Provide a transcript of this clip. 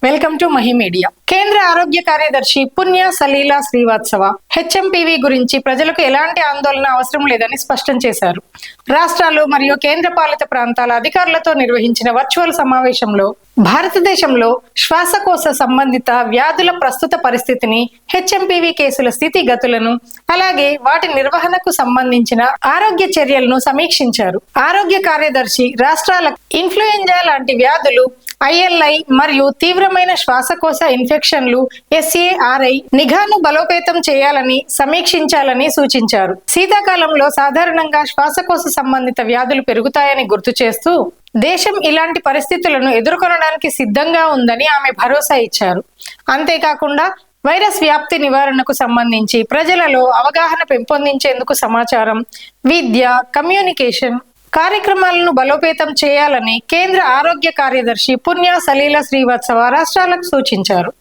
Welcome to Mahi media. కేంద్ర ఆరోగ్య కార్యదర్శి పుణ్య సలీలా శ్రీవాత్సవ హెచ్ఎంపీవీ గురించి ప్రజలకు ఎలాంటి ఆందోళన అవసరం లేదని స్పష్టం చేశారు. రాష్ట్రాలు మరియు కేంద్రపాలిత ప్రాంతాల అధికారులతో నిర్వహించిన వర్చువల్ సమావేశంలో భారతదేశంలో శ్వాసకోశ సంబంధిత వ్యాధుల ప్రస్తుత పరిస్థితిని, హెచ్ఎంపీవీ కేసుల స్థితిగతులను, అలాగే వాటి నిర్వహణకు సంబంధించిన ఆరోగ్య చర్యలను సమీక్షించారు. ఆరోగ్య కార్యదర్శి రాష్ట్రాలకు ఇన్ఫ్లుయెంజా లాంటి వ్యాధులు, ఐఎల్ఐ మరియు తీవ్రమైన శ్వాసకోశ ఇన్ఫెక్షన్లు SARI నిఘాను బలోపేతం చేయాలని సమీక్షించాలని సూచించారు. శీతాకాలంలో సాధారణంగా శ్వాసకోశ సంబంధిత వ్యాధులు పెరుగుతాయని గుర్తు చేస్తూ దేశం ఇలాంటి పరిస్థితులను ఎదుర్కొనడానికి సిద్ధంగా ఉందని ఆమె భరోసా ఇచ్చారు. అంతేకాకుండా వైరస్ వ్యాప్తి నివారణకు సంబంధించి ప్రజలలో అవగాహన పెంపొందించేందుకు సమాచారం, విద్య, కమ్యూనికేషన్ కార్యక్రమాలను బలోపేతం చేయాలని కేంద్ర ఆరోగ్య కార్యదర్శి పుణ్య సలీలా శ్రీవాత్సవ రాష్ట్రాలకు సూచించారు.